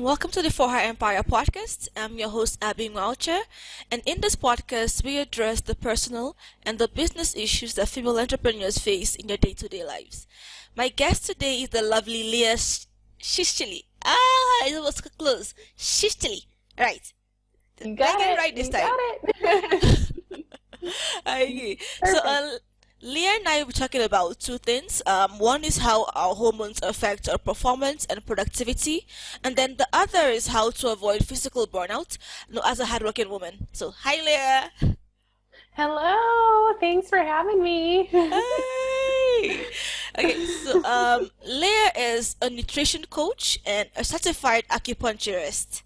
Welcome to the For Her Empire podcast. I'm your host, Abby Ngauche, and in this podcast, we address the personal and the business issues that female entrepreneurs face in their day-to-day lives. My guest today is the lovely Leah Chischilly. It was close. Chischilly. Right. You got it. Right this you time. got it. Okay. So, Perfect. Leah and I will be talking about two things. One is how our hormones affect our performance and productivity, and then the other is how to avoid physical burnout, as a hardworking woman. So, hi, Leah. Hello. Thanks for having me. Hi. Okay, so Leah is a nutrition coach and a certified acupuncturist.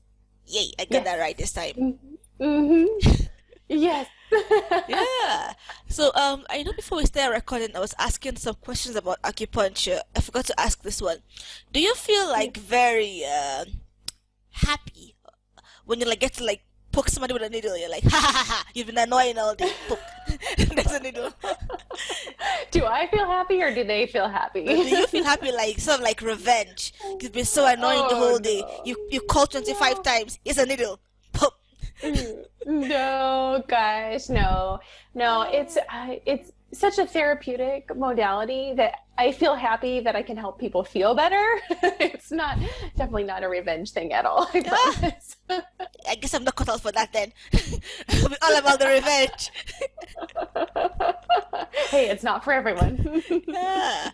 Yay, I got that Yes. right this time. Mm-hmm. Yes. Yeah. So I know before we started recording, I was asking some questions about acupuncture. I forgot to ask this one. Do you feel like very happy when you like get to like poke somebody with a needle? You're like, ha ha ha ha. You've been annoying all day. Poke. There's a needle. Do I feel happy or do they feel But do happy? you feel happy like sort of like revenge? You've been so annoying the Oh whole day. You call 25 no. times. Here's a needle. Poke. No, gosh, no. No, it's such a therapeutic modality that I feel happy that I can help people feel better. It's not definitely not a revenge thing at all, I Ah, promise. I guess I'm not cut out for that then. I'll be all about the revenge. Hey, it's not for everyone. Yeah.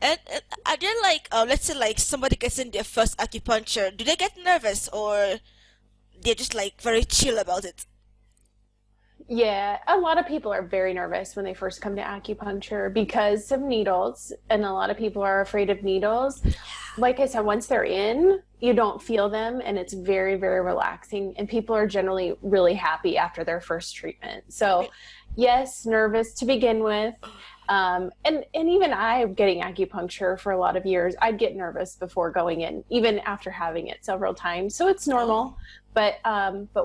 And are there like let's say like somebody gets in their first acupuncture, do they get nervous or they're just like very chill about it? Yeah, a lot of people are very nervous when they first come to acupuncture because of needles, and a lot of people are afraid of needles. Like I said, once they're in, you don't feel them, and it's very, very relaxing, and people are generally really happy after their first treatment. So, Re- yes, nervous to begin with. And even I, getting acupuncture for a lot of years, I'd get nervous before going in, even after having it several times. So it's Oh, normal, but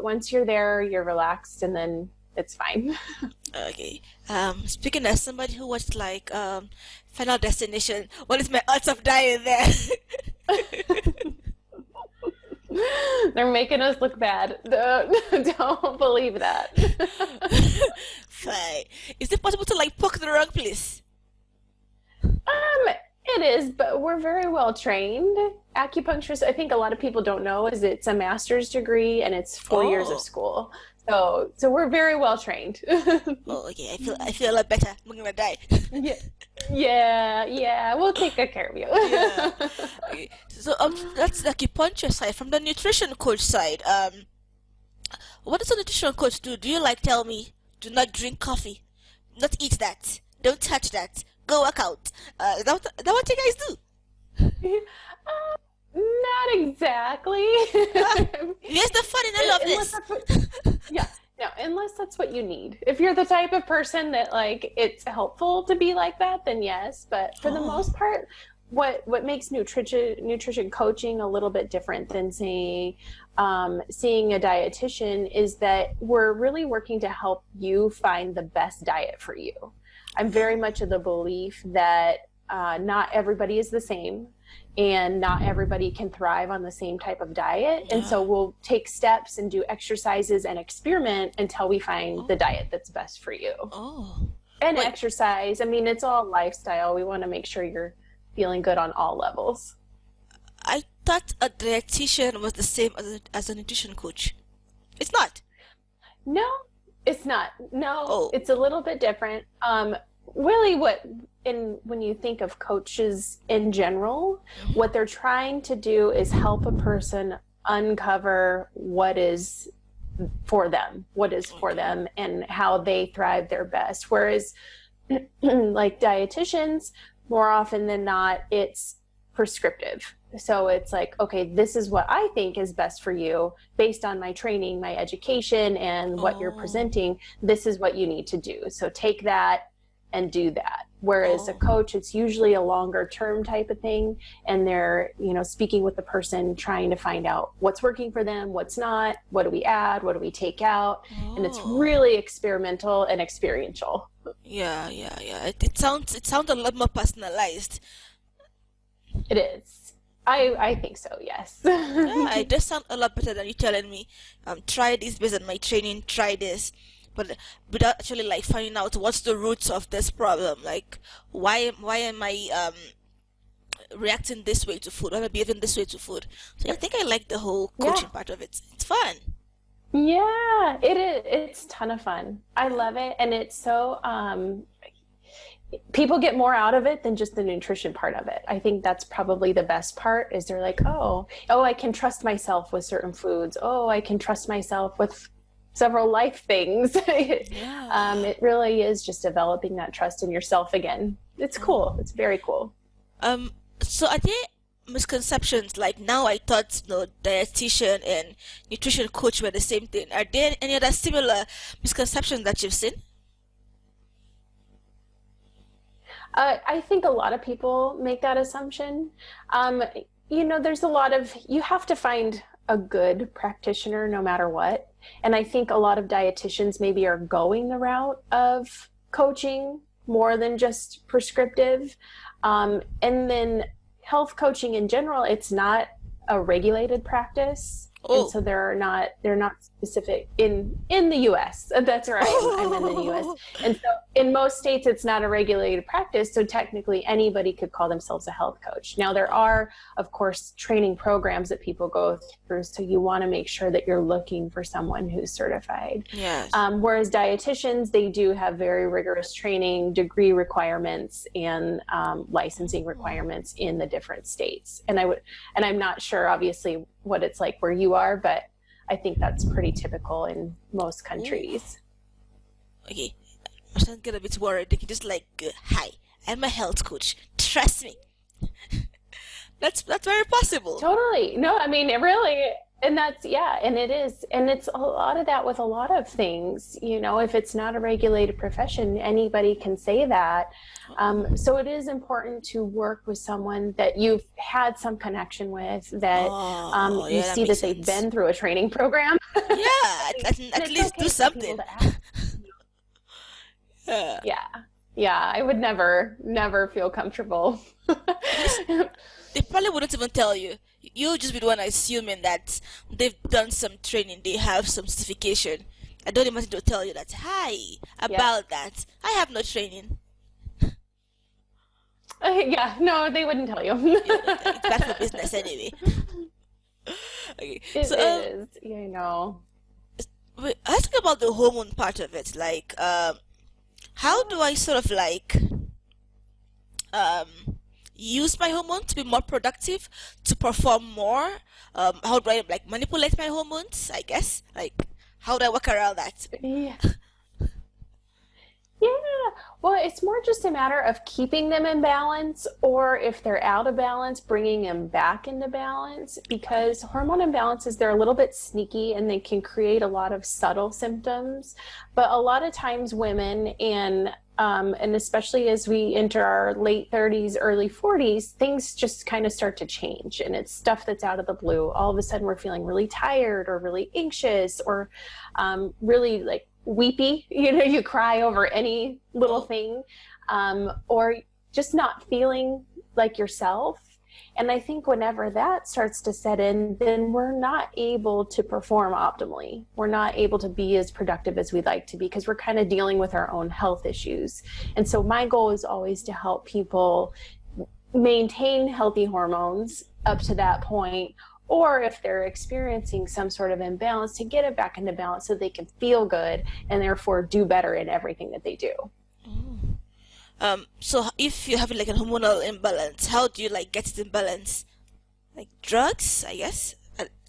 once you're there, you're relaxed, and then it's fine. okay. Speaking as somebody who watched like Final Destination, what is my odds of dying there? They're making us look bad. Don't believe that. Fine. Is it possible to like poke the wrong place? It is, but we're very well trained. Acupuncturists, I think a lot of people don't know, is it's a master's degree and it's 4 years of Oh, school. So we're very well trained. oh, okay. I feel a lot better. I'm gonna die. Yeah, yeah. We'll take good care of you. Yeah. Okay. So that's the acupuncture side. From the nutrition coach side, what does a nutrition coach do? Do you like tell me, do not drink coffee, not eat that, don't touch that, go work out? Is that what you guys do? Not exactly. Ah, here's the fun in all of Unless this. that's what, yeah, no, unless that's what you need. If you're the type of person that like it's helpful to be like that, then yes. But for the Oh, most part, what makes nutrition coaching a little bit different than saying seeing a dietitian is that we're really working to help you find the best diet for you. I'm very oh, much of the belief that not everybody is the same and not everybody can thrive on the same type of diet. And yeah. so we'll take steps and do exercises and experiment until we find the Oh, diet that's best for you. oh. And Wait, exercise, I mean, it's all lifestyle. We want to make sure you're feeling good on all levels. I thought a dietitian was the same as a nutrition coach. It's not. No, it's not. No, Oh, it's a little bit different. Really, when you think of coaches in general, mhm. what they're trying to do is help a person uncover what is for Okay. them, and how they thrive their best. Whereas, like dietitians, more often than not, it's prescriptive. So it's like, okay, this is what I think is best for you based on my training, my education, and what you're Oh, presenting. This is what you need to do. So take that and do that. Whereas a oh, coach, it's usually a longer term type of thing, and they're, speaking with the person, trying to find out what's working for them, what's not, what do we add, what do we take out, and it's oh. really experimental and experiential. Yeah, yeah, yeah. It sounds a lot more personalized. It is. I think so, yes. Yeah, it does sound a lot better than you telling me, try this based on my training, try this, but without actually like finding out what's the roots of this problem. Like, why am I reacting this way to food? Why am I behaving this way to food? So I think I like the whole Yeah. coaching part of it. It's fun. Yeah, it is. It's a ton of fun. I love it. And it's so, people get more out of it than just the nutrition part of it. I think that's probably the best part is they're like, oh, I can trust myself with certain foods. Oh, I can trust myself with several life things. Yeah. It really is just developing that trust in yourself again. It's cool. It's very cool. Um, so are there misconceptions? Like now, I thought dietitian and nutrition coach were the same thing. Are there any other similar misconceptions that you've seen? I think a lot of people make that assumption. Um, there's a lot of, you have to find a good practitioner no matter what. And I think a lot of dietitians maybe are going the route of coaching more than just prescriptive. And then health coaching in general, it's not a regulated practice. And Oh. so they're not specific in the US. That's right. I'm in the US. And so in most states it's not a regulated practice, so technically anybody could call themselves a health coach. Now there are of course training programs that people go through, so you want to make sure that you're looking for someone who's certified. Yes. Whereas dietitians, they do have very rigorous training, degree requirements, and licensing requirements in the different states. And I'm not sure, obviously, what it's like where you are, but I think that's pretty typical in most countries. Okay. I'm starting to get a bit worried. They can just like, hi, I'm a health coach. Trust me. That's very possible. Totally. No, I mean, it really, and that's, yeah, and it is. And it's a lot of that with a lot of things. If it's not a regulated profession, anybody can say that. So it is important to work with someone that you've had some connection with, that Oh, you yeah, that see makes that they've sense. been through a training program. Yeah, And at it's least okay do for people something. to ask. Yeah. Yeah. Yeah. I would never feel comfortable. At least they probably wouldn't even tell you. You'll just be the one assuming that they've done some training, they have some certification. I don't imagine they'll tell you that, hi, Yeah. about that. I have no training. Yeah. No, they wouldn't tell you. It's bad for business anyway. Okay, It so is. Yeah, I know. wait, let's talk about the hormone part of it. Like, how do I sort of like um use my hormone to be more productive, to perform more? How do I like manipulate my hormones? I guess. Like, how do I work around that? Yeah. Yeah. Well, it's more just a matter of keeping them in balance, or if they're out of balance, bringing them back into balance, because hormone imbalances, they're a little bit sneaky and they can create a lot of subtle symptoms. But a lot of times women and especially as we enter our late 30s, early 40s, things just kind of start to change, and it's stuff that's out of the blue. All of a sudden we're feeling really tired or really anxious or really like weepy, you cry over any little thing, or just not feeling like yourself. And I think whenever that starts to set in, then we're not able to perform optimally. We're not able to be as productive as we'd like to be, because we're kind of dealing with our own health issues. And so my goal is always to help people maintain healthy hormones up to that point, or if they're experiencing some sort of imbalance, to get it back into balance so they can feel good and therefore do better in everything that they do. So if you're having like a hormonal imbalance, how do you like get it in balance? Like drugs, I guess.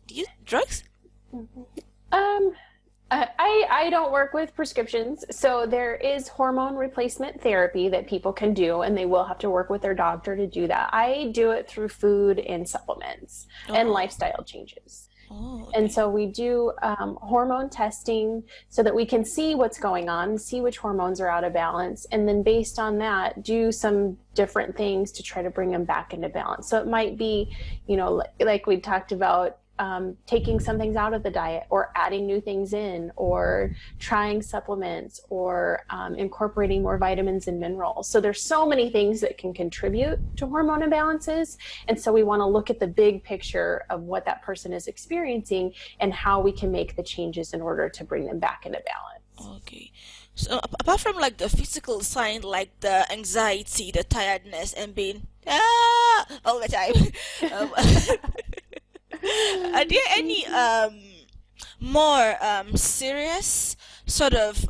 Do you drugs? Um, I don't work with prescriptions, so there is hormone replacement therapy that people can do, and they will have to work with their doctor to do that. I do it through food and supplements and Oh, lifestyle changes. oh, And okay. so we do hormone testing so that we can see what's going on, see which hormones are out of balance, and then based on that, do some different things to try to bring them back into balance. So it might be, like we talked about, taking some things out of the diet or adding new things in or trying supplements or incorporating more vitamins and minerals. So there's so many things that can contribute to hormone imbalances. And so we want to look at the big picture of what that person is experiencing and how we can make the changes in order to bring them back into balance. Okay. So apart from like the physical sign, like the anxiety, the tiredness, and being all the time, um, are there any more serious sort of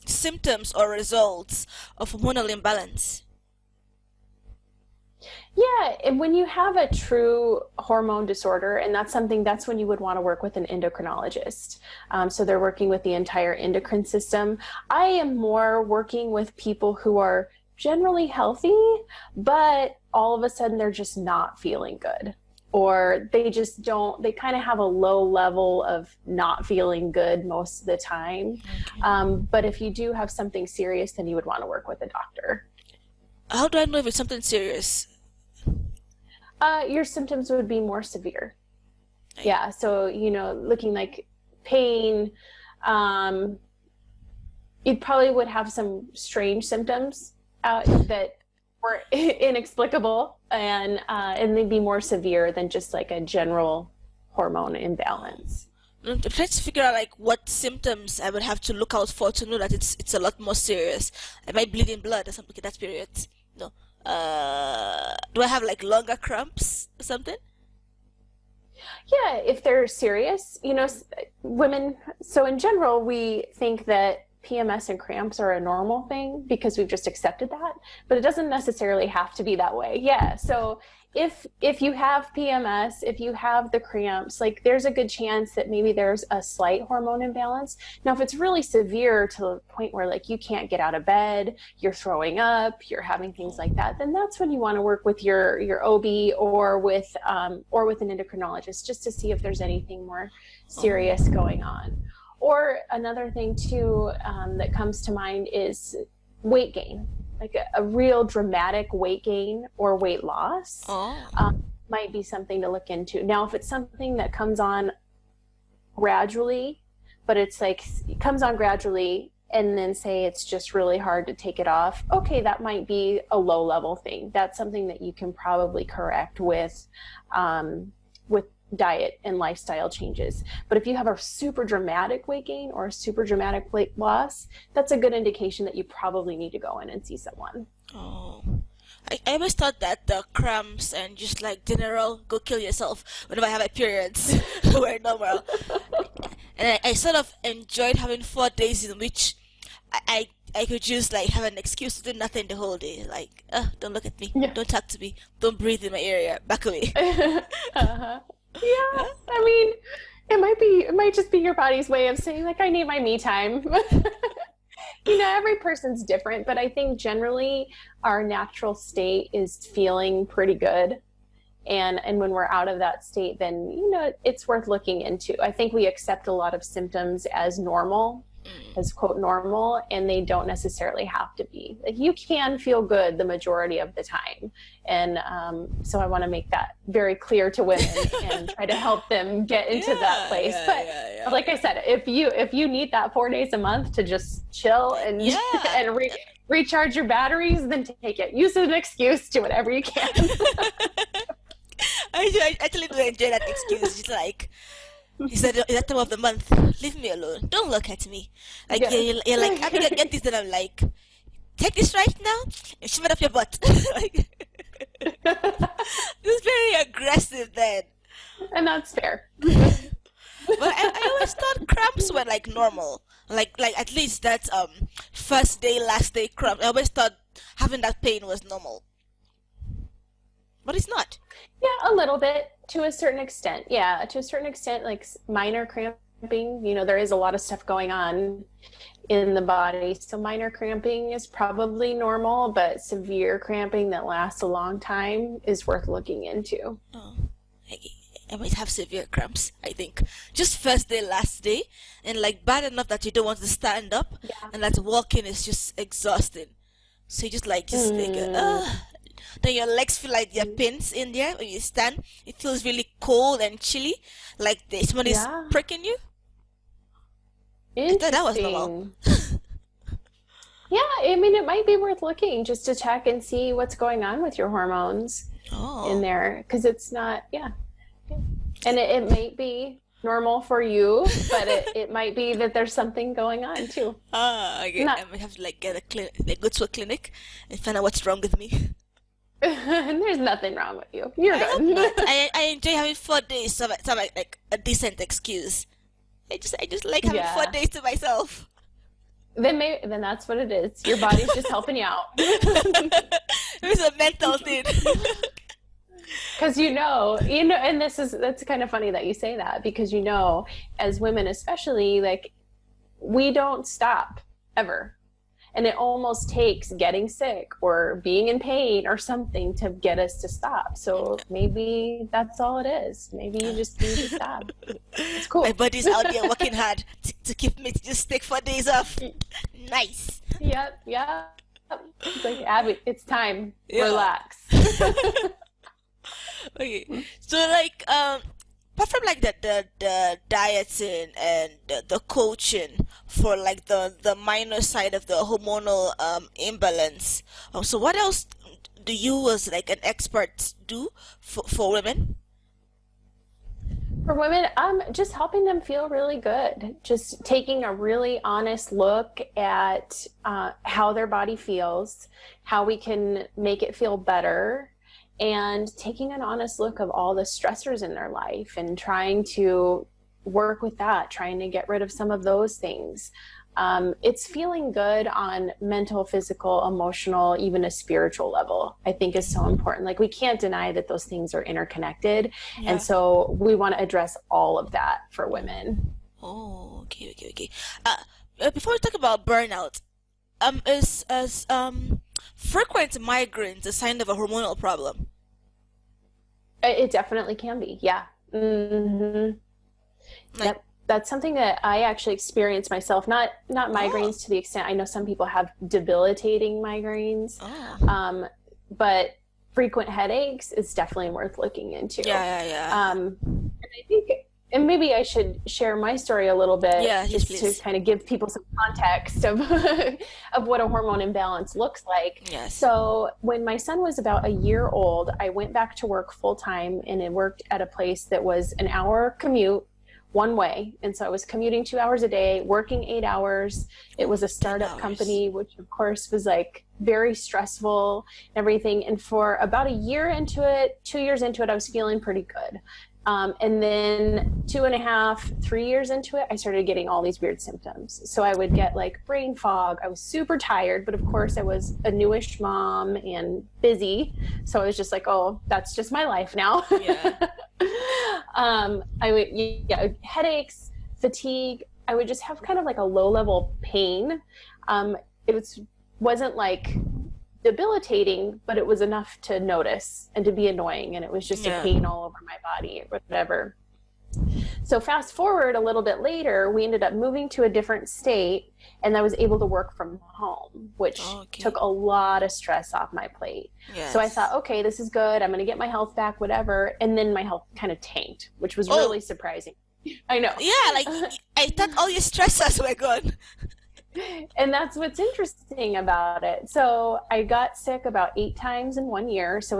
symptoms or results of hormonal imbalance? Yeah, and when you have a true hormone disorder, and that's when you would want to work with an endocrinologist. So they're working with the entire endocrine system. I am more working with people who are generally healthy, but all of a sudden they're just not feeling good. Or they kind of have a low level of not feeling good most of the time. Okay. But if you do have something serious, then you would want to work with a doctor. How do I know if it's something serious? Your symptoms would be more severe. Like, Yeah, so, looking like pain, you probably would have some strange symptoms that were inexplicable, and they'd be more severe than just like a general hormone imbalance. I'm trying to figure out like what symptoms I would have to look out for to know that it's a lot more serious. I might bleed in blood or something. Okay, that's periods. No. Do I have like longer cramps or something? Yeah, if they're serious, women, so in general, we think that PMS and cramps are a normal thing because we've just accepted that, but it doesn't necessarily have to be that way. Yeah, so if you have PMS, if you have the cramps, like there's a good chance that maybe there's a slight hormone imbalance. Now, if it's really severe to the point where like you can't get out of bed, you're throwing up, you're having things like that, then that's when you want to work with your OB or with an endocrinologist just to see if there's anything more serious going on. Or another thing too that comes to mind is weight gain. Like a real dramatic weight gain or weight loss Oh. might be something to look into. Now, if it's something that comes on gradually, but it's like it comes on gradually and then say it's just really hard to take it off, okay, that might be a low level thing. That's something that you can probably correct with diet and lifestyle changes. But if you have a super dramatic weight gain or a super dramatic weight loss, that's a good indication that you probably need to go in and see someone. Oh. I always thought that the cramps and just like general go kill yourself whenever I have my periods were normal. And I sort of enjoyed having 4 days in which I could just like have an excuse to do nothing the whole day. Like, don't look at me, Yeah. don't talk to me, don't breathe in my area, back away. Uh-huh. Yeah, I mean, it might just be your body's way of saying like, I need my me time. Every person's different, but I think generally our natural state is feeling pretty good. And when we're out of that state, then, it's worth looking into. I think we accept a lot of symptoms as normal, as quote normal, and they don't necessarily have to be. Like, you can feel good the majority of the time. And so I want to make that very clear to women and try to help them get into that place. But like I said, if you need that 4 days a month to just chill and and recharge your batteries, then take it. Use it as an excuse, do whatever you can. I actually do enjoy that excuse. Just like, it's that time of the month. Leave me alone. Don't look at me. Like, Yeah. you're like, I'm gonna get this, and I'm like, take this right now and shove it up your butt. Like, this is very aggressive then. And that's fair. But I always thought cramps were like normal. Like at least that first day, last day cramp. I always thought having that pain was normal. But it's not. Yeah, a little bit to a certain extent. Yeah, to a certain extent, like minor cramping, there is a lot of stuff going on in the body. So minor cramping is probably normal, but severe cramping that lasts a long time is worth looking into. Oh, I might have severe cramps, I think. Just first day, last day, and like bad enough that you don't want to stand up, Yeah. and that walking is just exhausting. So you just like, Then your legs feel like there are pins in there when you stand. It feels really cold and chilly, like somebody's Yeah. pricking you. I thought that was normal. Interesting. Yeah, I mean, it might be worth looking just to check and see what's going on with your hormones in Oh. there, because it's not, yeah. And it might be normal for you, but it might be that there's something going on too. Okay. Not, I might have to like get a clinic, like go to a clinic and find out what's wrong with me. there's nothing wrong with you. You're I hope not. good. I enjoy having 4 days, so like a decent excuse. I just like having four Yeah. days to myself. Then that's what it is. Your body's just helping you out. It's a mental thing. Because and that's kind of funny that you say that, because as women especially, like, we don't stop ever. And it almost takes getting sick or being in pain or something to get us to stop. So maybe that's all it is. Maybe you just need to stop. It's cool. My body's out there working hard to keep me to just take 4 days off. Nice. Yep. It's like, Abby, it's time. Yeah. Relax. Okay. So like apart from like the dieting and the coaching for like the minor side of the hormonal imbalance, so what else do you as like an expert do for women? For women, just helping them feel really good. Just taking a really honest look at how their body feels, how we can make it feel better, and taking an honest look of all the stressors in their life and trying to work with that, trying to get rid of some of those things. It's feeling good on mental, physical, emotional, even a spiritual level, I think is so important. Like, we can't deny that those things are interconnected. Yeah. And so we want to address all of that for women. Oh, okay. Before we talk about burnout, is frequent migraines a sign of a hormonal problem? It definitely can be. Yeah. Mm-hmm. Like, Yep. That's something that I actually experienced myself. Not oh, migraines to the extent, I know some people have debilitating migraines, oh, but frequent headaches is definitely worth looking into. yeah. And I think, and maybe I should share my story a little bit, Yeah, yes, just please. to kind of give people some context of of what a hormone imbalance looks like. Yes. So when my son was about a year old, I went back to work full time, and I worked at a place that was an hour commute one way. And so I was commuting 2 hours a day, working 8 hours. It was a 10 startup hours. company, which of course was like very stressful and everything. And for about a year into it, 2 years into it, I was feeling pretty good. And then 2.5, 3 years into it, I started getting all these weird symptoms. So I would get like brain fog. I was super tired, but of course I was a newish mom and busy. So I was just like, oh, that's just my life now. Yeah. Headaches, fatigue. I would just have kind of like a low level pain. Wasn't like debilitating, but it was enough to notice and to be annoying. And it was just a pain all over my body or whatever. So fast forward a little bit later, we ended up moving to a different state, and I was able to work from home, which took a lot of stress off my plate. Yes. So I thought, okay, this is good. I'm going to get my health back, whatever. And then my health kind of tanked, which was really surprising. I know. Yeah, like I thought all your stressors were gone. And that's what's interesting about it. So I got sick about 8 times in 1 year. So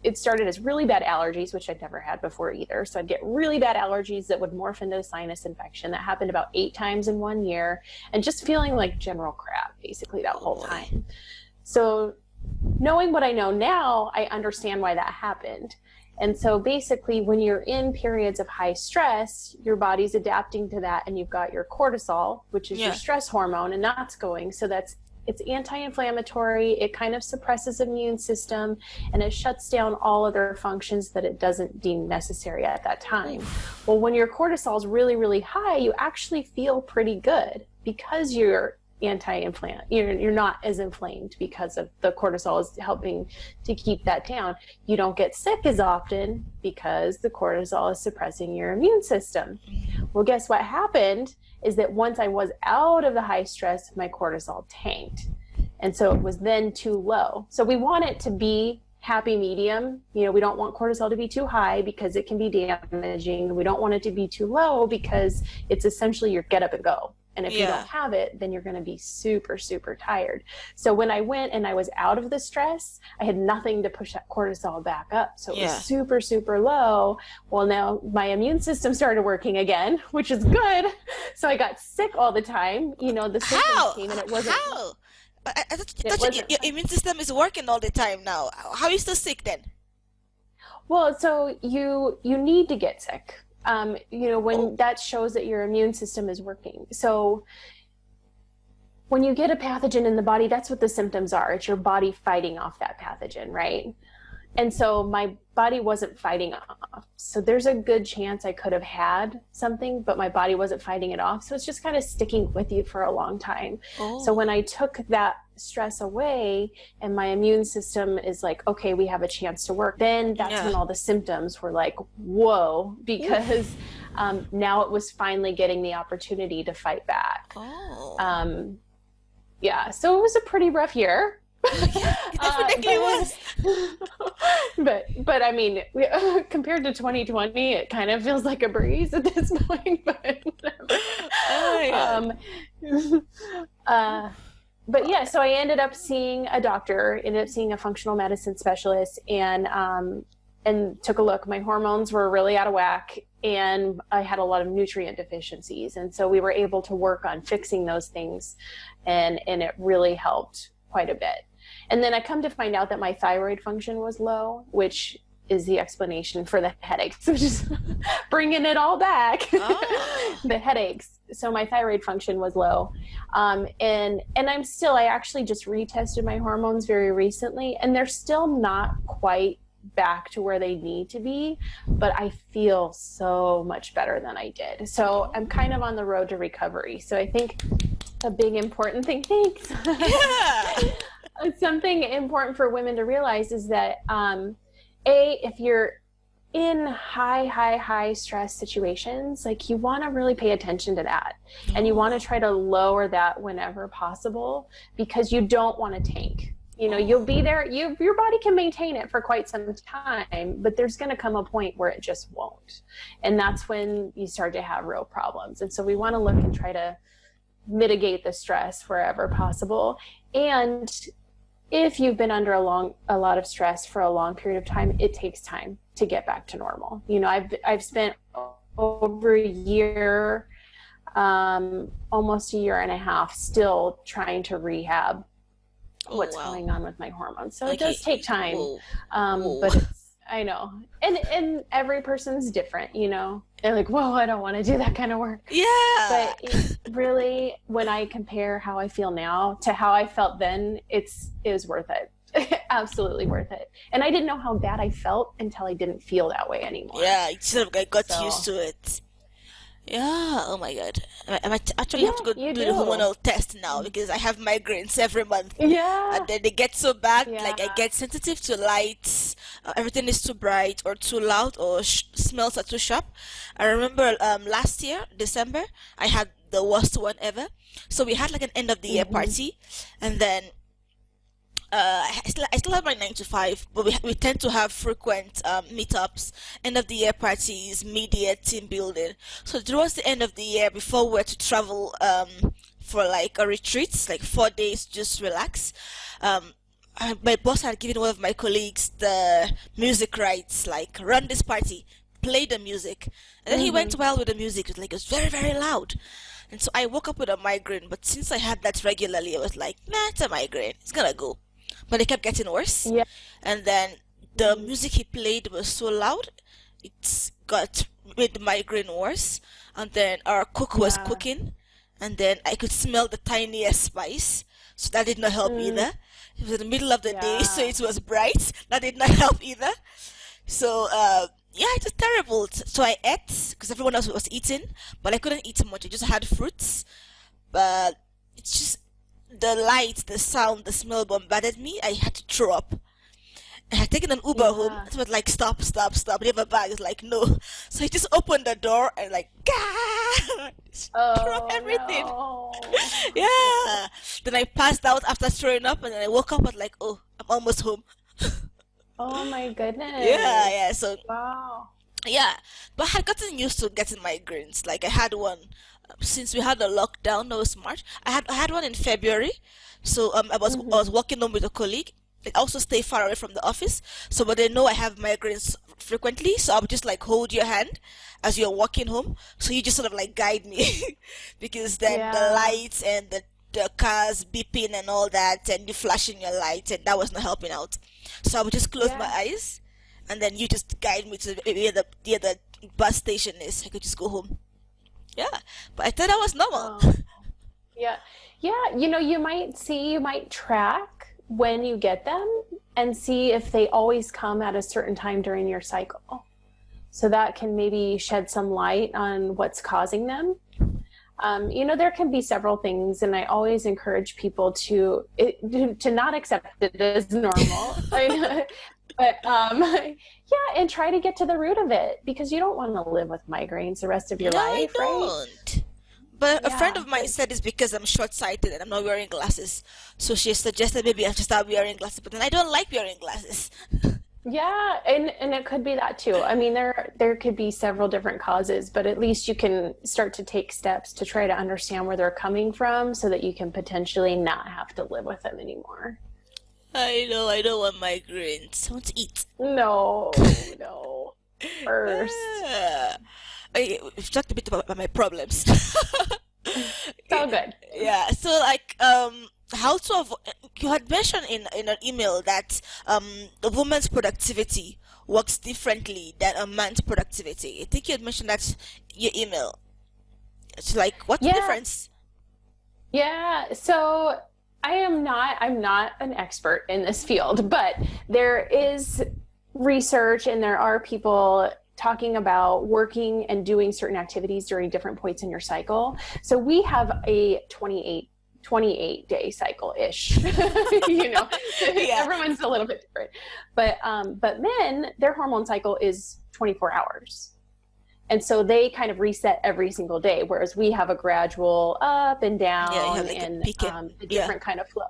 it started as really bad allergies, which I'd never had before either. So I'd get really bad allergies that would morph into a sinus infection. That happened about 8 times in 1 year, and just feeling like general crap basically that whole time. So knowing what I know now, I understand why that happened. And so basically when you're in periods of high stress, your body's adapting to that, and you've got your cortisol, which is your stress hormone, and that's going. So it's anti-inflammatory. It kind of suppresses immune system, and it shuts down all other functions that it doesn't deem necessary at that time. Well, when your cortisol is really, really high, you actually feel pretty good because you're you're not as inflamed because of the cortisol is helping to keep that down. You don't get sick as often because the cortisol is suppressing your immune system. Well, guess what happened is that once I was out of the high stress, my cortisol tanked. And so it was then too low. So we want it to be happy medium. We don't want cortisol to be too high because it can be damaging. We don't want it to be too low because it's essentially your get up and go. And if you don't have it, then you're going to be super, super tired. So when I went and I was out of the stress, I had nothing to push that cortisol back up. So it was super, super low. Well, now my immune system started working again, which is good. So I got sick all the time. The symptoms came and it wasn't. How? I thought your immune system is working all the time now. How are you still sick then? Well, so you need to get sick. When that shows that your immune system is working. So when you get a pathogen in the body, that's what the symptoms are. It's your body fighting off that pathogen, right? And so my body wasn't fighting off. So there's a good chance I could have had something, but my body wasn't fighting it off. So it's just kind of sticking with you for a long time. So when I took that stress away and my immune system is like, okay, we have a chance to work, then that's when all the symptoms were like, whoa, because now it was finally getting the opportunity to fight back. So it was a pretty rough year. It definitely was. But I mean, compared to 2020, it kind of feels like a breeze at this point. But yeah, so I ended up seeing a doctor, ended up seeing a functional medicine specialist, and took a look. My hormones were really out of whack, and I had a lot of nutrient deficiencies. And so we were able to work on fixing those things, and it really helped quite a bit. And then I come to find out that my thyroid function was low, which is the explanation for the headaches, which is bringing it all back. The headaches. So my thyroid function was low. And I actually just retested my hormones very recently, and they're still not quite back to where they need to be, but I feel so much better than I did. So I'm kind of on the road to recovery. So I think a big important thing, thanks. Something important for women to realize is that, if you're in high stress situations, like, you want to really pay attention to that, and you want to try to lower that whenever possible, because you don't want to tank. You'll be there, your body can maintain it for quite some time, but there's going to come a point where it just won't. And that's when you start to have real problems. And so we want to look and try to mitigate the stress wherever possible. And if you've been under a lot of stress for a long period of time, it takes time to get back to normal. I've spent over a year, almost a year and a half, still trying to rehab what's going on with my hormones. So it does take time. But I know. And every person's different, They're like, whoa, I don't want to do that kind of work. Yeah. But it's really, when I compare how I feel now to how I felt then, it was worth it. Absolutely worth it. And I didn't know how bad I felt until I didn't feel that way anymore. Yeah, I got used to it. Yeah, oh my god. I might actually have to go do the hormonal test now, because I have migraines every month. Yeah. And then they get so bad, like I get sensitive to lights, everything is too bright or too loud, or smells are too sharp. I remember last year, December, I had the worst one ever. So we had like an end of the year party, and then I still have my 9 to 5, but we tend to have frequent meetups, end of the year parties, mid-year team building. So towards the end of the year, before we were to travel for like a retreat, like 4 days, just relax, my boss had given one of my colleagues the music rights, like, run this party, play the music. And then he went well with the music. It was very, very loud. And so I woke up with a migraine, but since I had that regularly, I was like, nah, it's a migraine, it's gonna go. But it kept getting worse. Yeah. And then the music he played was so loud, it made the migraine worse. And then our cook was cooking, and then I could smell the tiniest spice, so that did not help either. It was in the middle of the day, so it was bright. That did not help either. So it was terrible. So I ate, because everyone else was eating, but I couldn't eat much. I just had fruits. But it's just the light, the sound, the smell bombarded me. I had to throw up. I had taken an Uber home. It was like, stop. Do you have a bag? It's like, no. So I just opened the door and like, gah! Threw up Oh everything. no. Yeah. Then I passed out after throwing up, and then I woke up and like, oh, I'm almost home. Oh my Yeah, goodness. yeah. So Wow. yeah, but I had gotten used to getting migraines. Like I had one since we had the lockdown. That was March. I had one in February. So I was Hmm. working home with a colleague. I also stay far away from the office. So but they know I have migraines frequently. So I'll just like hold your hand as you're walking home. So you just sort of like guide me because then the Yeah. lights and the cars beeping and all that and you flashing your lights and that was not helping out. So I would just close my Yeah. eyes and then you just guide me to where the bus station is. I could just go home. Yeah, but I thought that was normal. Oh. Yeah. Yeah. You might track when you get them and see if they always come at a certain time during your cycle. So that can maybe shed some light on what's causing them. There can be several things, and I always encourage people to not accept it as normal. But yeah, and try to get to the root of it because you don't want to live with migraines the rest of your No, I life, right? don't. But a friend Yeah, of mine but said it's because I'm short-sighted and I'm not wearing glasses. So she suggested maybe I should start wearing glasses, but then I don't like wearing glasses. yeah, and it could be that too. I mean, there could be several different causes, but at least you can start to take steps to try to understand where they're coming from so that you can potentially not have to live with them anymore. I know, I don't want migraines. I want to eat. No, no. First. Ah. Okay, we've talked a bit about my problems. It's all good. Yeah, so like how to avoid, you had mentioned in an email that a woman's productivity works differently than a man's productivity. I think you had mentioned that your email. It's like what's the Yeah, difference? yeah. So I'm not an expert in this field, but there is research and there are people talking about working and doing certain activities during different points in your cycle. So we have a 28 day cycle ish. you know, Yeah. everyone's a little bit different. But men, their hormone cycle is 24 hours. And so they kind of reset every single day, whereas we have a gradual up and Yeah, you have down like a and peak and a yeah. different kind of flow.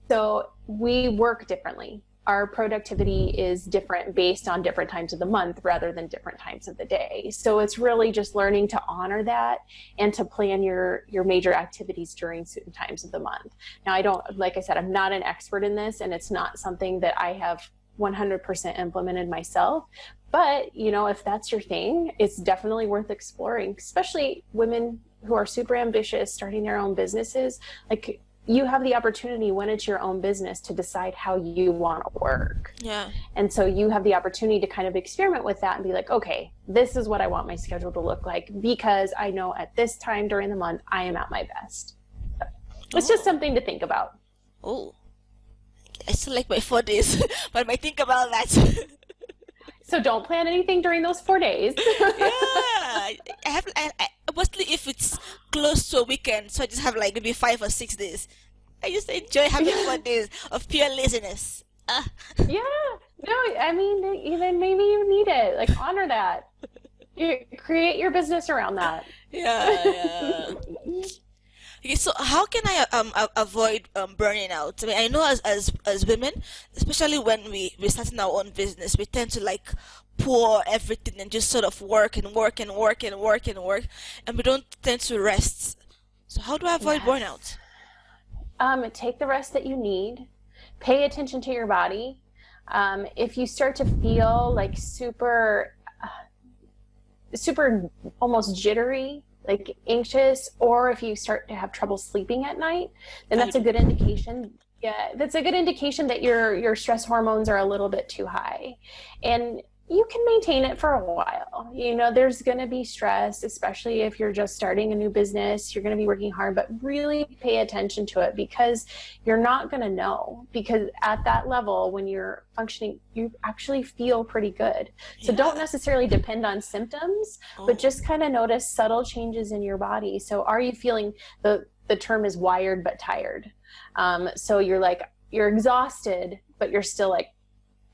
So we work differently. Our productivity is different based on different times of the month rather than different times of the day. So it's really just learning to honor that and to plan your major activities during certain times of the month. Now, I don't, like I said, I'm not an expert in this, and it's not something that I have 100% implemented myself. But, if that's your thing, it's definitely worth exploring, especially women who are super ambitious, starting their own businesses. Like, you have the opportunity when it's your own business to decide how you want to work. Yeah. And so you have the opportunity to kind of experiment with that and be like, okay, this is what I want my schedule to look like because I know at this time during the month, I am at my best. It's just Oh. something to think about. Oh. I still like my 4 days, but I might think about that. So don't plan anything during those 4 days. Yeah, I mostly if it's close to a weekend, so I just have like maybe 5 or 6 days. I just enjoy having Yeah. 4 days of pure laziness. Ah, Yeah. No, I mean, then maybe you need it. Like, honor that. You create your business around that. yeah, yeah. Okay, so how can I avoid burning out? I mean, I know as women, especially when we're starting our own business, we tend to like pour everything and just sort of work and work and work and work and work, and we don't tend to rest. So how do I avoid Yes. burnout? Take the rest that you need. Pay attention to your body. If you start to feel like super almost jittery, like anxious, or if you start to have trouble sleeping at night, then I that's a do. good indication. Yeah, that's a good indication that your stress hormones are a little bit too high. And you can maintain it for a while. There's going to be stress, especially if you're just starting a new business. You're going to be working hard, but really pay attention to it because you're not going to know. Because at that level, when you're functioning, you actually feel pretty good. So don't Yeah. necessarily depend on symptoms, but Oh. just kind of notice subtle changes in your body. So are you feeling the term is wired but tired? So you're exhausted, but you're still like,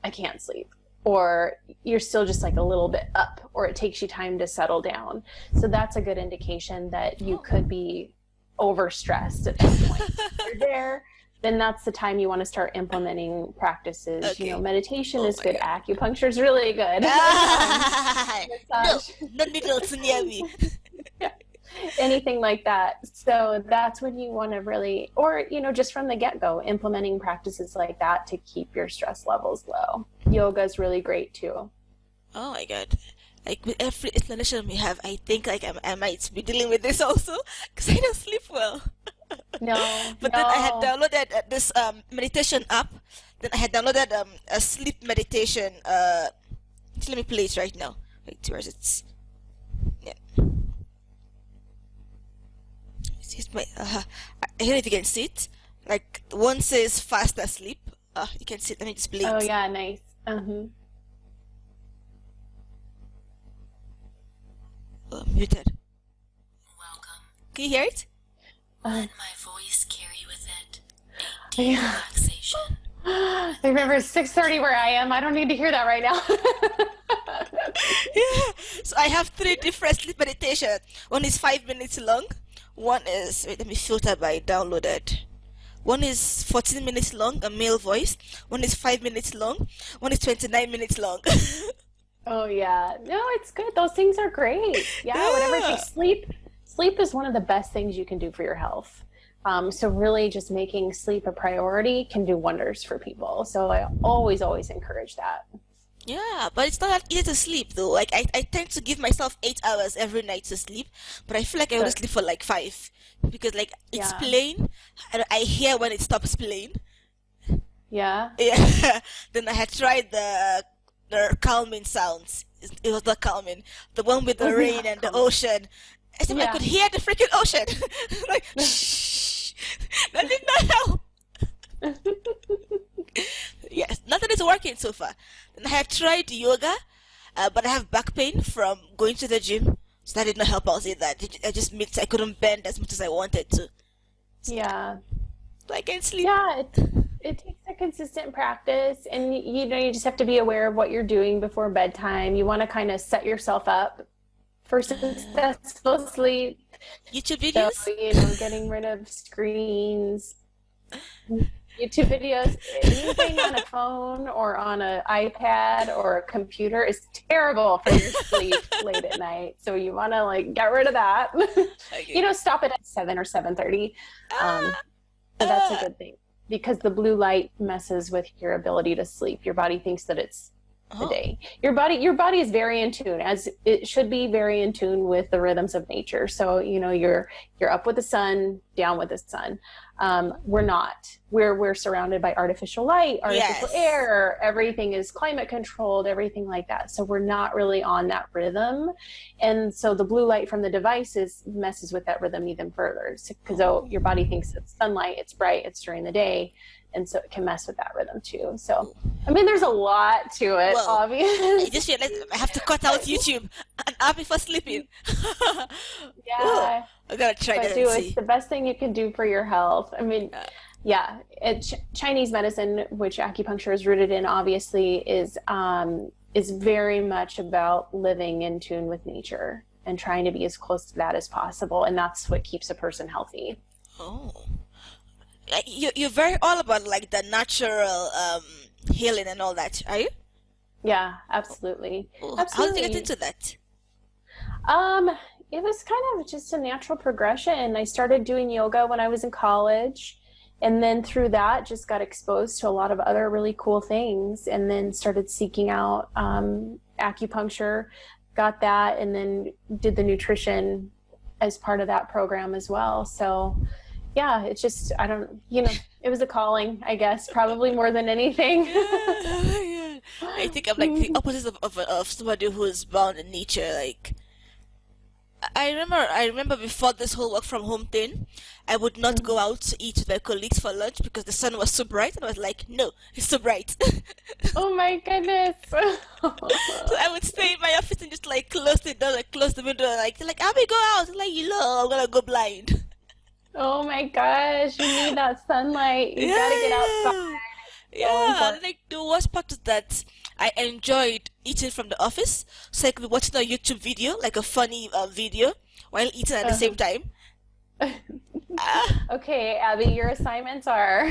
I can't sleep. or you're still just like a little bit up, or it takes you time to settle down. So that's a good indication that you could be overstressed at that point. If you're there, then that's the time you want to start implementing practices. Okay. You know, meditation Oh is my good. God. Acupuncture is really good. No, Massage, no needles near me. anything like that. So that's when you want to really, or, you know, just from the get-go, implementing practices like that to keep your stress levels low. Yoga is really great too. Oh my God. Like with every explanation we have, I think like I might be dealing with this also because I don't sleep well. No, But then I had no. downloaded this meditation app. Then I had downloaded a sleep meditation. Let me play it right now. Wait, where is it? Yeah, it's my. I don't know if you can see it. Like one says fast asleep. You can see it. Let me just play Oh it. yeah, nice. Muted. Welcome. Can you hear it? Uh, Let my voice carry with it a deep yeah. relaxation. I remember it's 6:30 where I am. I don't need to hear that right now. Yeah. So I have three different sleep meditation. One is 5 minutes long. One is wait, let me filter by downloaded. One is 14 minutes long, a male voice. One is 5 minutes long. One is 29 minutes long. Oh yeah. No, it's good. Those things are great. Yeah, whatever it Yeah. takes. Sleep is one of the best things you can do for your health. So really just making sleep a priority can do wonders for people. So I always, always encourage that. Yeah, but it's not that easy to sleep though. Like I tend to give myself 8 hours every night to sleep, but I feel like I only Good. sleep for like five because like it's Yeah. playing and I hear when it stops playing. Yeah. Yeah. Then I had tried the calming sounds. It was not calming. The one with the Was rain not and the common. ocean. Except I Yeah. could hear the freaking ocean. Like shh. That did not help. Yes, nothing is working so far. And I have tried yoga, but I have back pain from going to the gym, so that did not help out either. I just meant I couldn't bend as much as I wanted to. So Yeah. I can't sleep. Yeah, it takes a consistent practice, and you know, you just have to be aware of what you're doing before bedtime. You want to kind of set yourself up for successful sleep. YouTube So, videos? you know, getting rid of screens, YouTube videos, anything on a phone or on an iPad or a computer is terrible for your sleep late at night. So you want to like get rid of that. Okay. You know, stop it at 7 or 7:30. So that's a Ah, good thing because the blue light messes with your ability to sleep. Your body thinks that it's the oh, day. Your body is very in tune, as it should be, very in tune with the rhythms of nature. So you know you're up with the sun, down with the sun. We're not. We're surrounded by artificial light, artificial yes. air. Everything is climate controlled, everything like that. So we're not really on that rhythm, and so the blue light from the devices messes with that rhythm even further. Because your body thinks it's sunlight, it's bright, it's during the day, and so it can mess with that rhythm too. So I mean, there's a lot to it, Well, I obviously. just realized I have to cut out YouTube an hour before sleeping. Oh, Yeah, I gotta try but that do and it's see. the best thing you can do for your health. I mean, Uh, yeah, Chinese medicine, which acupuncture is rooted in, obviously, is very much about living in tune with nature and trying to be as close to that as possible, and that's what keeps a person healthy. oh. You're very all about like the natural healing and all that, are you? Yeah, absolutely, Oh, how did you get absolutely. into that? Um, it was kind of just a natural progression. I started doing yoga when I was in college, and then through that, just got exposed to a lot of other really cool things, and then started seeking out acupuncture, got that, and then did the nutrition as part of that program as well. So, yeah, it's just, I don't, you know, it was a calling, I guess, probably more than anything. Yeah, yeah. I think I'm like the opposite of somebody who's bound in nature. Like I remember before this whole work from home thing, I would not go out to eat with my colleagues for lunch because the sun was so bright, and I was like, no, it's so bright. Oh my goodness. So I would stay in my office and just like close the door, like close the window, like they're like, "Abby, go out." I'm like, you know, I'm gonna go blind. Oh my gosh, you need that sunlight. You gotta get outside. Yeah. It's so Yeah, important. like the worst part is that I enjoyed eating from the office, so I could be watching a YouTube video, like a funny video, while eating at the same time. Ah, Okay, Abby, your assignments are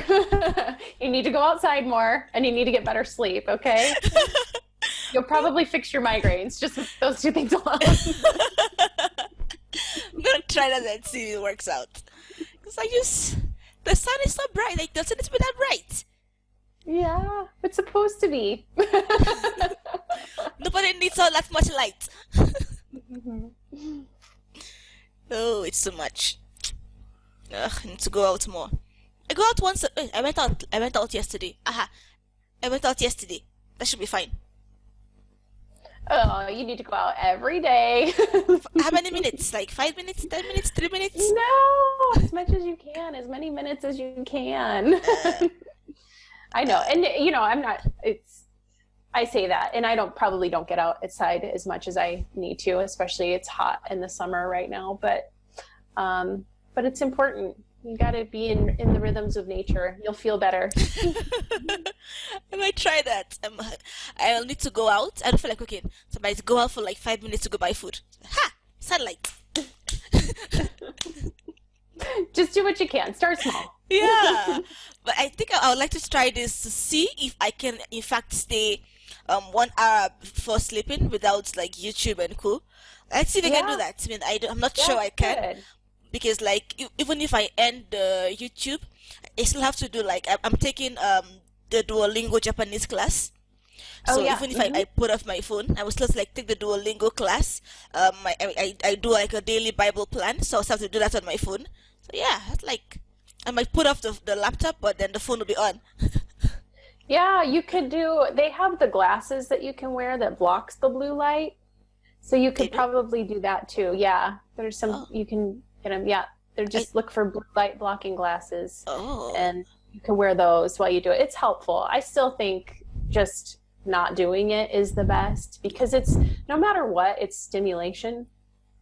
you need to go outside more and you need to get better sleep, okay? You'll probably fix your migraines just with those two things alone. I'm gonna try that and see if it works out. Because the sun is so bright, like, doesn't it be that bright? Yeah, it's supposed to be. Nobody needs all that much light. Mhm. Oh, it's too much. Ugh, I need to go out more. I go out once. I went out. I went out yesterday. Aha, I went out yesterday. That should be fine. Oh, you need to go out every day. How many minutes? Like 5 minutes, 10 minutes, 3 minutes? No, as much as you can, as many minutes as you can. I know, and I'm not. I say that, and I probably don't get outside as much as I need to, especially it's hot in the summer right now. But it's important. You got to be in the rhythms of nature. You'll feel better. I might try that. I'll need to go out. I don't feel like cooking, so I might go out for like 5 minutes to go buy food. Ha! Sunlight. Just do what you can. Start small. Yeah, but I think I would like to try this to see if I can, in fact, stay 1 hour before sleeping without like YouTube and cool. Let's see if I can do Yeah, that. I mean, I'm not sure I that's can good. because like even if I end the YouTube, I still have to do like I'm taking the Duolingo Japanese class. Oh So yeah. even if I put off my phone, I will still like take the Duolingo class. I do like a daily Bible plan, so I have to do that on my phone. So yeah, it's like I might put off the laptop, but then the phone will be on. Yeah, you could do. They have the glasses that you can wear that blocks the blue light, so you They could do? probably do that too. Yeah, there's some Oh, you can get them. Yeah, they're I just look for blue light blocking glasses, oh. and you can wear those while you do it. It's helpful. I still think just not doing it is the best because it's no matter what, it's stimulation.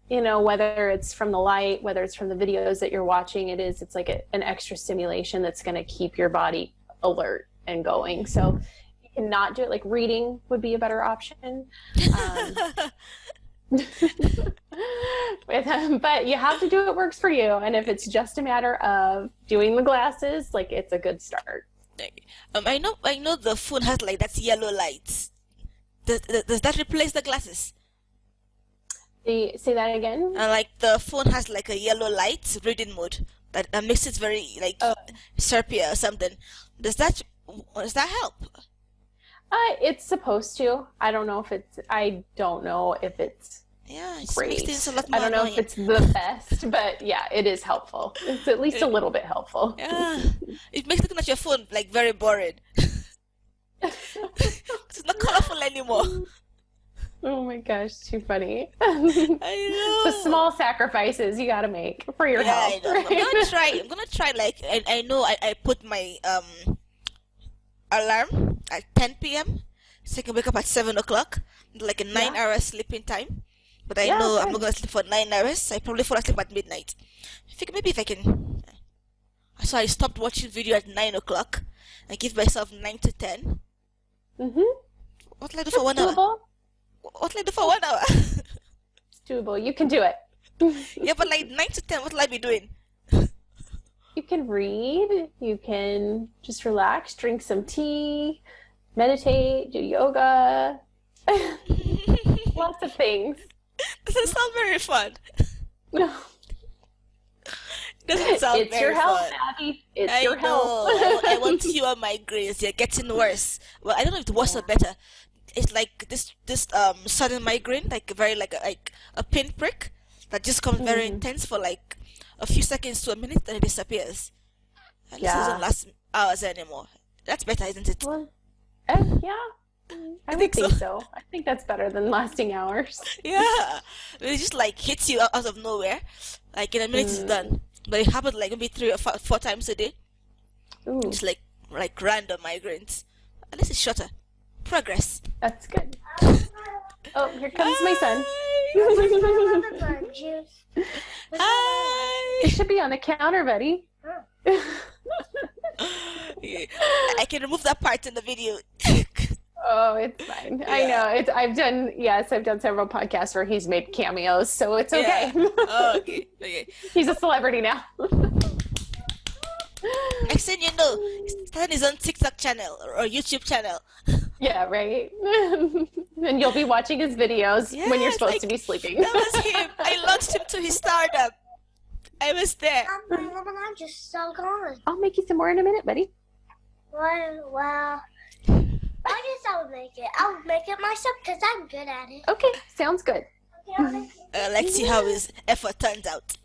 Whether it's from the light, whether it's from the videos that you're watching, it's like an extra stimulation that's going to keep your body alert and going. So you can not do it. Like reading would be a better option. Um, but you have to do what works for you. And if it's just a matter of doing the glasses, like it's a good start. I know the phone has like that yellow light. Does that replace the glasses? Say that again. Like the phone has like a yellow light reading mode that makes it very like Oh, sepia or something. Does that help? it's supposed to. I don't know if it's Yeah, it just makes things a great. lot I more don't know if annoying. it's the best, but yeah, it is helpful. It's at least a It, little bit helpful. yeah, it makes looking at your phone like very boring. It's not colorful anymore. Oh my gosh, too funny. I The know. small sacrifices you got to make for your Yeah, I health, know. I'm right? gonna try. I'm gonna try. Like I know I put my alarm at 10 p.m. so I can wake up at 7 o'clock, like a nine Yeah, hour sleeping time. But I yeah, know I'm not good. gonna sleep for 9 hours. I probably fall asleep at midnight. I think maybe if I can. So I stopped watching video at 9 o'clock. I give myself 9 to 10. What will I do for That's 1 hour? doable. What will I do for 1 hour? It's doable. You can do it. Yeah, but like 9 to 10, what will I be doing? You can read, you can just relax, drink some tea, meditate, do yoga, lots of things. Doesn't sound very fun. Doesn't sound It's your very health, fun. Abby. It's I your health. know. I want fewer migraines. They're getting worse. Well, I don't know if it's worse or Yeah. better. It's like this sudden migraine, like very like a pinprick that just comes very hmm intense for like a few seconds to a minute, then it disappears. At least it doesn't Yeah. last hours anymore. That's better, isn't it? Well, yeah, I I would think so. think so. I think that's better than lasting hours. Yeah. It just like hits you out of nowhere. Like in a minute it's Mm. done. But it happens like maybe 3 or 4 times a day. Ooh, Just like random migraines. At least it's shorter. Progress. that's good. Oh, here comes my son. Hi. It Hi. should be on the counter, buddy. Yeah. I can remove that part in the video. Oh, it's fine. I Yeah. know. I've done several podcasts where he's made cameos, so it's okay. Yeah. Oh, okay. Okay. He's a celebrity now. Next thing you know, he's starting his own TikTok channel or YouTube channel. Yeah, right. And you'll be watching his videos when you're Yes, supposed like to be sleeping. that was him. I launched him to his startup. I was there. I'm just so gone. I'll make you some more in a minute, buddy. Well, I guess I'll make it. I'll make it myself because I'm good at it. Okay, sounds good. Okay, I'll make it. Let's see how his effort turns out.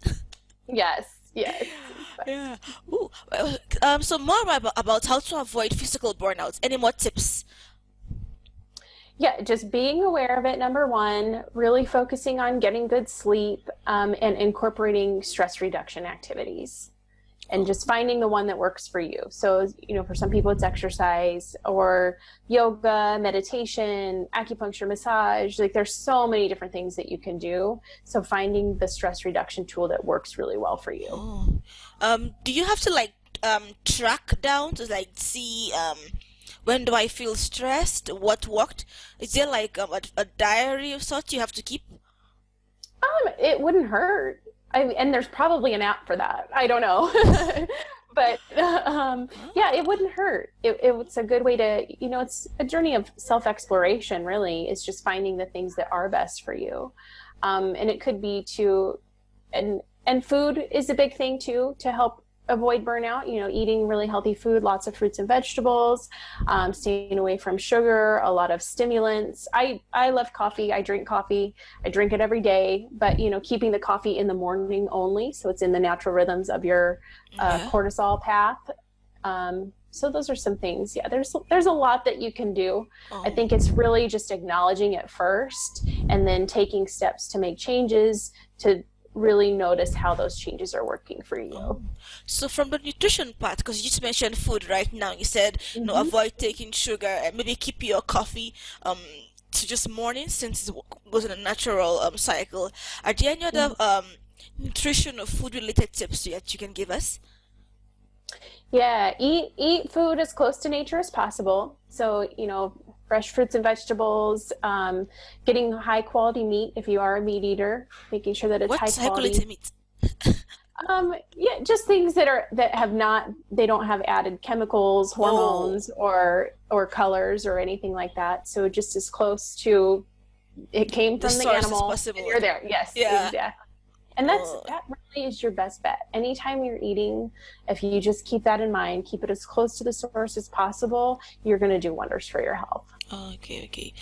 Yes, yes. Yeah. Ooh. So more about how to avoid physical burnouts. Any more tips? Yeah, just being aware of it, number one, really focusing on getting good sleep, and incorporating stress reduction activities. And just finding the one that works for you. So, for some people it's exercise or yoga, meditation, acupuncture, massage. Like there's so many different things that you can do. So finding the stress reduction tool that works really well for you. Oh. Do you have to track down to see when do I feel stressed? What worked? Is there a diary of sorts you have to keep? It wouldn't hurt. And there's probably an app for that. I don't know. But yeah, it wouldn't hurt. It's a good way to, it's a journey of self-exploration, really. It's just finding the things that are best for you. And it could be and food is a big thing too, to help avoid burnout, eating really healthy food, lots of fruits and vegetables, staying away from sugar, a lot of stimulants. I love coffee. I drink coffee. I drink it every day, but keeping the coffee in the morning only, so it's in the natural rhythms of your cortisol path. So those are some things. Yeah, there's a lot that you can do. I think it's really just acknowledging it first and then taking steps to make changes to really notice how those changes are working for you. So from the nutrition part, because you just mentioned food right now, you said avoid taking sugar and maybe keep your coffee to just morning, since it goes in a natural cycle. Are there any other nutrition or food related tips that you can give us? Yeah, eat food as close to nature as possible. So, fresh fruits and vegetables, getting high quality meat if you are a meat eater, making sure that it's What's high quality meat? Yeah, just things that they don't have added chemicals, hormones, or colors or anything like that. So just as close to it came from the animal and you're there. Yes, yeah. Exactly. And that really is your best bet. Anytime you're eating, if you just keep that in mind, keep it as close to the source as possible, you're going to do wonders for your health. Okay.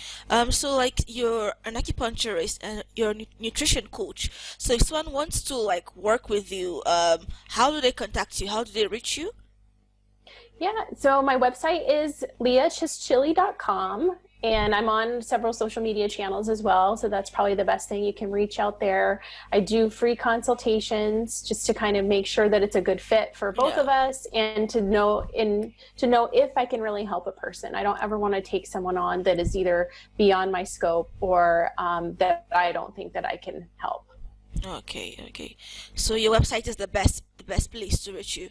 So you're an acupuncturist and you're a nutrition coach. So if someone wants to work with you, how do they contact you? How do they reach you? Yeah, so my website is leahchischilly.com. And I'm on several social media channels as well. So that's probably the best thing. You can reach out there. I do free consultations just to kind of make sure that it's a good fit for both of us, and to know if I can really help a person. I don't ever want to take someone on that is either beyond my scope or that I don't think that I can help. Okay. So your website is the best place to reach you.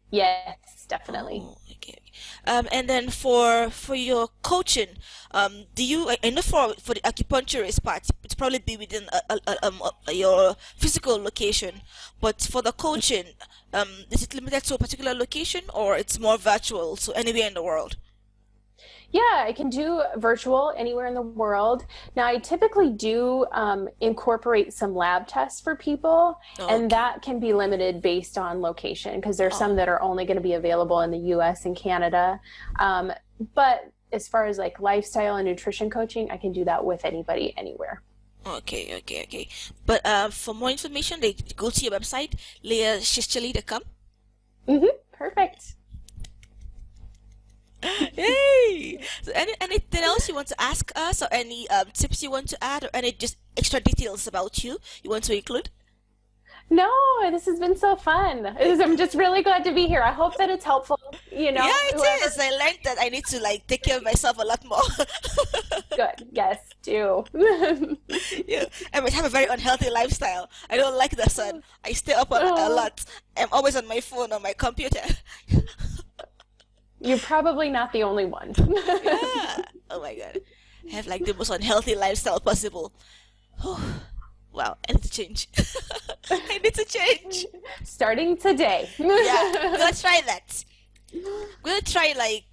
Yes, definitely. Okay. And then for your coaching, do you? I know for the acupuncturist part, it's probably be within your physical location, but for the coaching, is it limited to a particular location or it's more virtual, so anywhere in the world? Yeah, I can do virtual anywhere in the world. Now, I typically do incorporate some lab tests for people, and that can be limited based on location, because there's some that are only going to be available in the US and Canada. But as far as lifestyle and nutrition coaching, I can do that with anybody, anywhere. Okay. But for more information, they go to your website, leahchischilly.com. Perfect. Yay! So anything else you want to ask us, or any tips you want to add, or any just extra details about you want to include? No, this has been so fun. I'm just really glad to be here. I hope that it's helpful. Yeah, it is. I learned that I need to take care of myself a lot more. Good. Yes, do. Yeah, I might have a very unhealthy lifestyle. I don't like the sun. I stay up a lot. I'm always on my phone or my computer. You're probably not the only one. Yeah. Oh my god. Have like the most unhealthy lifestyle possible. Wow, I need to change. I need to change. Starting today. Yeah, let's try that. I'm gonna try like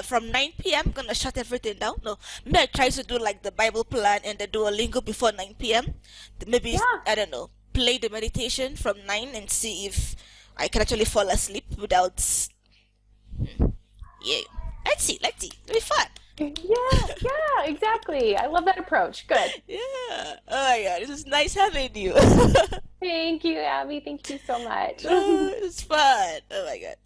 from 9 p.m. I'm gonna shut everything down. No, maybe I try to do like the Bible plan and the Duolingo before 9 p.m. Maybe Yeah. I don't know, play the meditation from 9 and see if I can actually fall asleep without. Yeah, let's see. It'll be fun. Yeah, exactly. I love that approach. Good. Yeah. Oh my god, this is nice having you. Thank you, Abby. Thank you so much. Oh, it's fun. Oh my god.